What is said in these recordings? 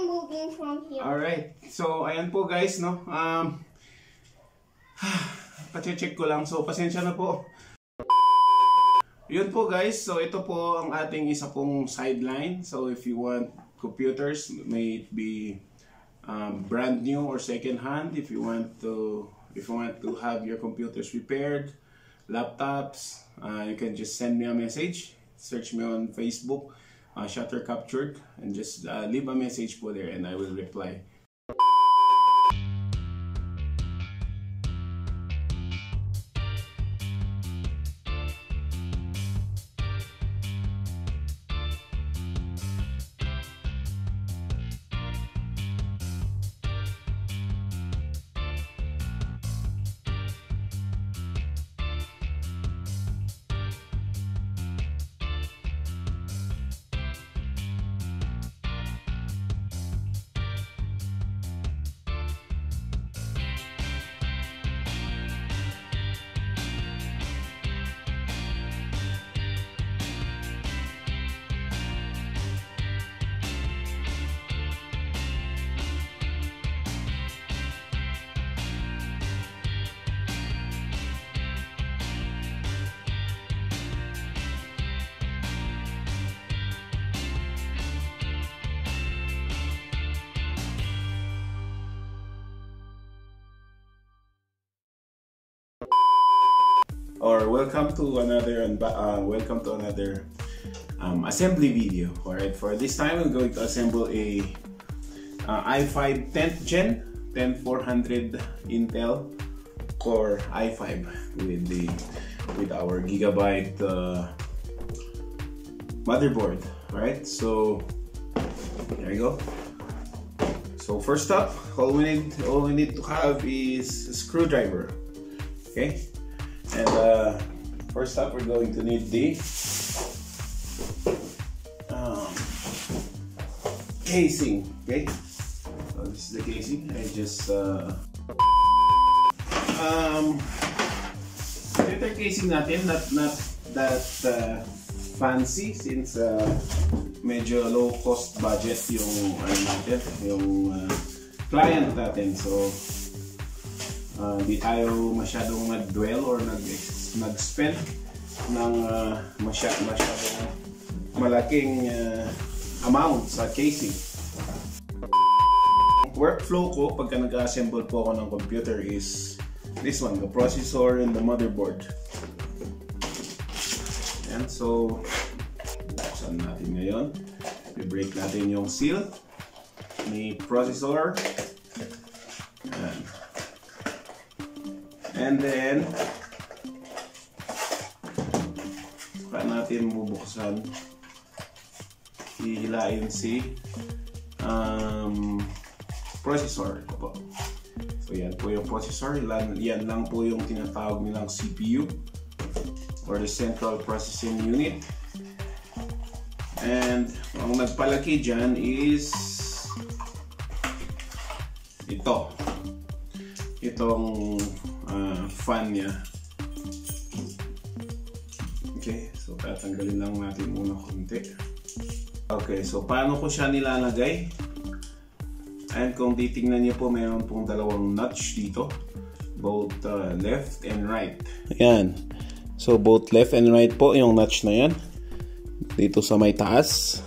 moving from here. Alright. So, ayan po guys, no? Pache-check ko lang. So, pasensya na po. Yun po guys. So, ito po ang ating isa pong sideline. So, if you want computers, may it be brand new or second hand, if you want to have your computers repaired, laptops, you can just send me a message. Search me on Facebook, Shuttercaptured, and just leave a message po there and I will reply. Or welcome to another assembly video. Alright, for this time I'm going to assemble a i5 10th gen 10400 Intel Core i5 with our Gigabyte motherboard. Alright, so there you go. So first up, all we need to have is a screwdriver. Okay. And first up, we're going to need the casing. Okay, so this is the casing. I just ito casing natin, not that fancy, since medyo low cost budget yung natin, yung client natin. So di tayo masyadong nag-dwell or nag-spend ng masyadong malaking amount sa casing. Workflow ko pagka nag-assemble po ako ng computer is this one, the processor and the motherboard. Ayan, so buksan natin ngayon. I-break natin yung seal ni processor. Ayan. And then saka natin bubuksan, hihilain si processor po. So yan po yung processor, yan lang po yung tinatawag nilang CPU or the Central Processing Unit. And ang nagpalaki dyan is itong fan niya. Okay, so tatanggalin lang natin muna konti. Okay, so paano ko siya nilalagay? And kung titingnan niyo po, mayroon pong dalawang notch dito, both left and right. Ayan, so both left and right po yung notch na yan dito sa may taas.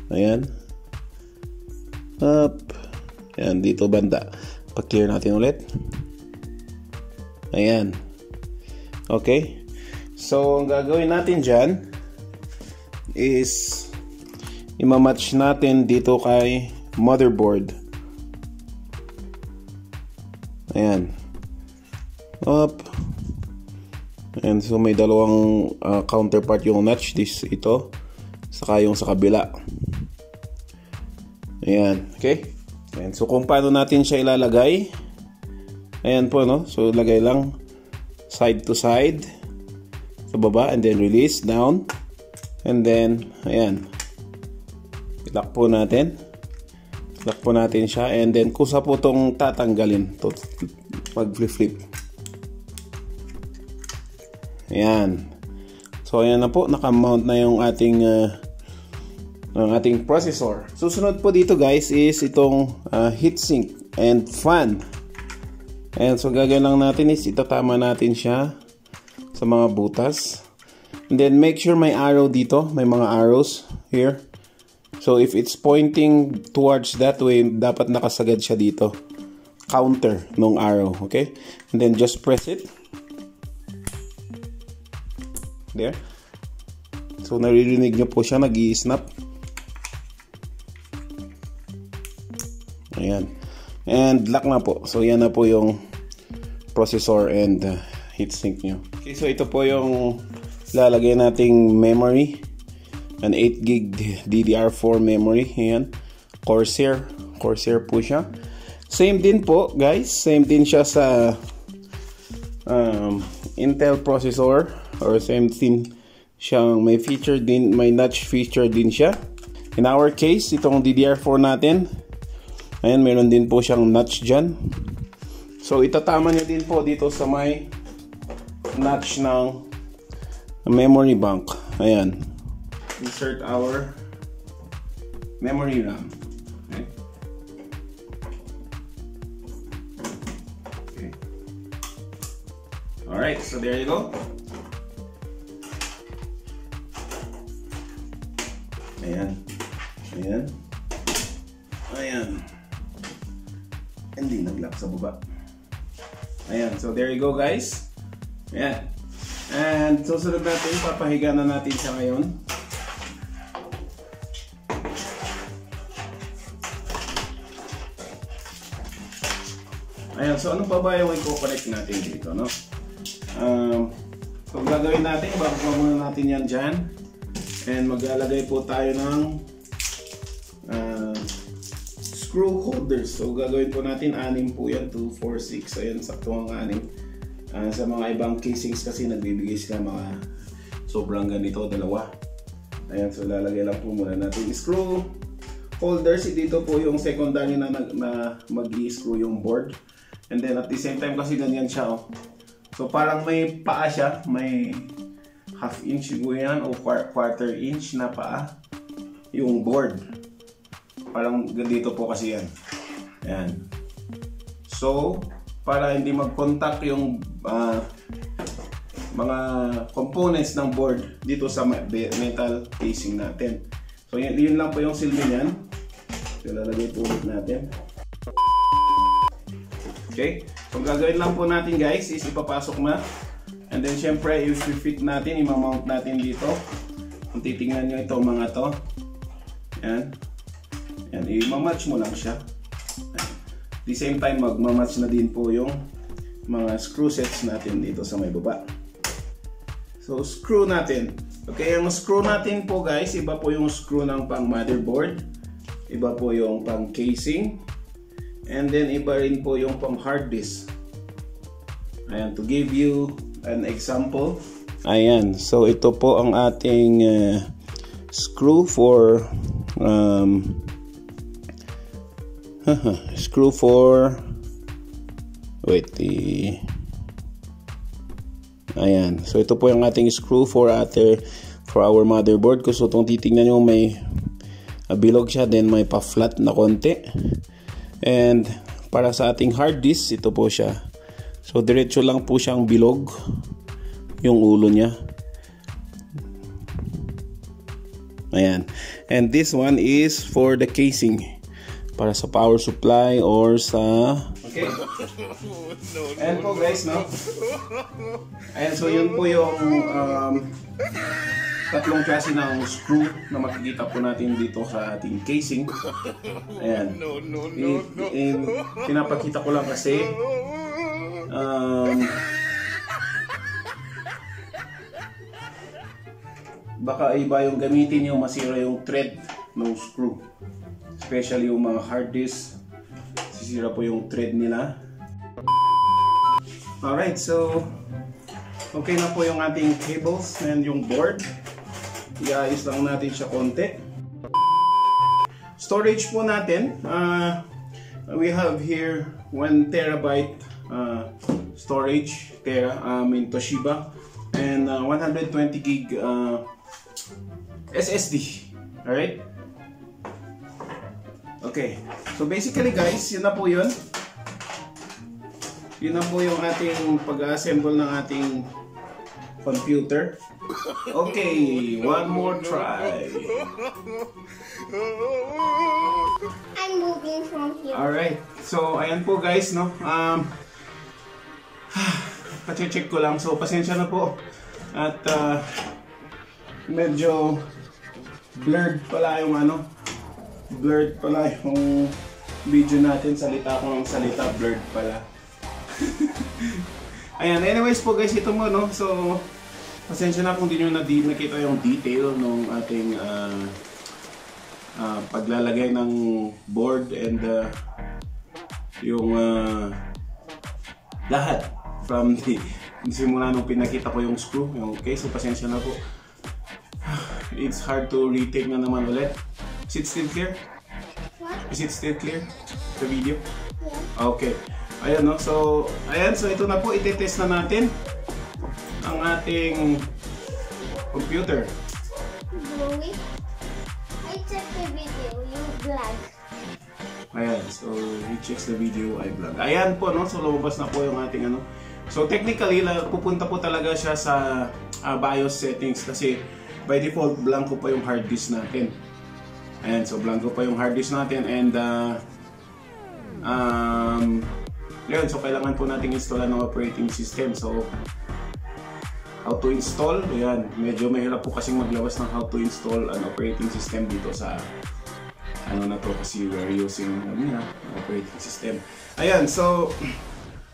Ayan, up. Ayan, dito banda. Pa-clear natin ulit. Ayan. Okay. So, ang gagawin natin dyan is imamatch natin dito kay motherboard. Ayan. Up. Ayan. So, may dalawang counterpart yung notch. Ito. Saka yung sa kabila. Ayan. Okay. Ayan. So, kung paano natin siya ilalagay. Ayan po, no? So, lagay lang side to side sa baba and then release down and then, ayan, lock po natin siya and then kusa po itong tatanggalin to pag flip. Ayan. So, ayan na po, nakamount na yung ating ang ating processor. Susunod po dito guys is itong heatsink and fan. And so gagawin lang natin is itatama natin siya sa mga butas. And then make sure may arrow dito, may mga arrows here. So if it's pointing towards that way, dapat nakasagad siya dito. Counter nung arrow, okay? And then just press it. There. So naririnig nyo po siya, nag-i-snap. Ayan. And lock na po. So yan na po yung processor and heatsink nyo. Okay, so ito po yung lalagay nating memory. An 8GB DDR4 memory. Ayan. Corsair po siya. Same din po guys. Same din siya sa Intel processor. Or same thing siyang may feature din, may notch feature din siya. In our case, itong DDR4 natin, ayan, meron din po siyang notch dyan. So itatama nyo din po dito sa may notch ng memory bank. Ayan. Insert our memory RAM. Okay. Okay. Alright, so there you go. Ayan. Ayan. Ayan. Hindi nag-lock sa baba. Ayan. So, there you go guys. Ayan. And susunod natin, papahiga na natin siya ngayon. Ayan. So, ano pa ba yung i-connect natin dito, no? So, gagawin natin, bago muna natin yan dyan. And maglalagay po tayo ng screw holders. So gagawin po natin 6 po yan, 2, 4, 6. Ayan, sakto ang 6. Sa mga ibang casings kasi nagbibigay sila mga sobrang ganito, 2. Ayan, so lalagay lang po muna natin screw holders. Dito po yung secondary na mag-i-screw yung board. And then at the same time kasi ganyan siya. Oh. So parang may paa siya, may half inch siguro yan o quarter inch na paa yung board. Parang ganito po kasi yan. Ayan. So, para hindi mag-contact yung mga components ng board dito sa metal casing natin. So, yun lang po yung silbi niyan. So, lalagay po ulit natin. Okay. So, gagawin lang po natin guys is ipapasok na. And then syempre, if fit natin, i-mount natin dito. Kung titingnan nyo ito mga to. Ayan. Ayan, i-match mo lang siya. Ayan. At the same time, mag-match na din po yung mga screw sets natin dito sa may baba. So, screw natin. Okay, ang screw natin po guys, iba po yung screw ng pang motherboard. Iba po yung pang casing. And then, iba rin po yung pang hard disk. Ayan, to give you an example. Ayan, so ito po ang ating screw for ayan, so ito po yung ating screw for our motherboard. So itong titingnan nyo may bilog siya, then may pa-flat na konti. And para sa ating hard disk, ito po siya. So, diretso lang po siyang bilog yung ulo niya. Ayan. And this one is for the casing. Para sa power supply or sa... Okay. Ayan po guys, no? Ayan, so yun po yung tatlong klase ng screw na makikita po natin dito sa ating casing. Ayan. Pinapakita ko lang kasi baka iba yung gamitin nyo, masira yung thread ng screw, especially yung mga hard disk, sisira po yung thread nila. Alright, so okay na po yung ating cables and yung board. Iayos lang natin siya konti. Storage po natin, we have here 1 terabyte storage, in Toshiba, and 120 gig SSD. Alright, Okay. So basically guys, yun na po yun. Yun na po yung ating pag-assemble ng ating computer. Okay, one more try. I'm moving from here. Alright. So ayan po guys, no. Pache-check ko lang. So pasensya na po. At medyo blurred pala yung ano. Blurred pala yung video natin. Salita ko ng salita, blurred pala. Ayan, anyways po guys, ito mo, no? So, pasensya na kung di nyo nakita yung detail ng ating paglalagay ng board and yung lahat from the simula nung pinakita ko yung screw. Okay, so pasensya na po. It's hard to retake na naman ulit. Is it still clear? What? Is it still clear? The video? Yeah. Okay. Ayan, no? So, ayan. So, ito na po. Iti-test na natin ang ating computer. Bluey? I checked the video. You vlog. Ayan. So, he checks the video. I vlog. Ayan po, no? So, lumabas na po yung ating ano. So, technically, pupunta po talaga siya sa BIOS settings kasi by default, blanco pa yung hard disk natin. Ayan, so blanco pa yung hard disk natin and yun, so kailangan po natin installan ng operating system. So, how to install? Ayan, medyo mahirap po kasing maglabas ng how to install an operating system dito sa ano na to kasi we're using operating system. Ayan, so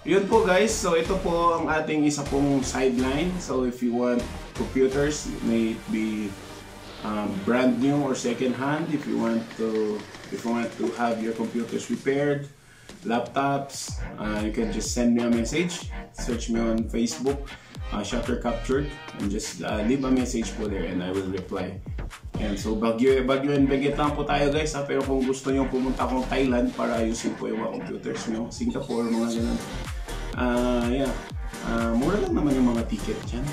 yun po guys. So, ito po ang ating isa pong sideline. So, if you want computers, may it be brand new or second hand, if you want to have your computers repaired, laptops, you can just send me a message, search me on Facebook, Shuttercaptured, and just leave a message po there and I will reply. And so Baguio and Benguet lang po tayo guys, pero kung gusto nyo pumunta akong Thailand para ayusin po yung mga computers nyo, Singapore, mga ganun, mura lang naman yung mga ticket dyan.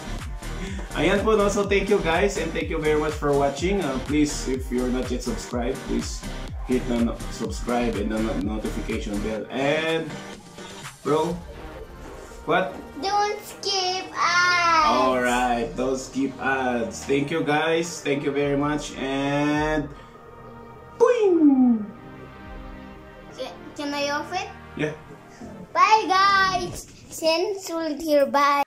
Ayan po, no? So thank you guys and thank you very much for watching. Please, if you're not yet subscribed, please hit the subscribe and the notification bell. And bro, what? Don't skip ads. Alright, don't skip ads. Thank you guys, thank you very much and boing! Can I off it? Yeah. Bye guys. Since we're here, bye.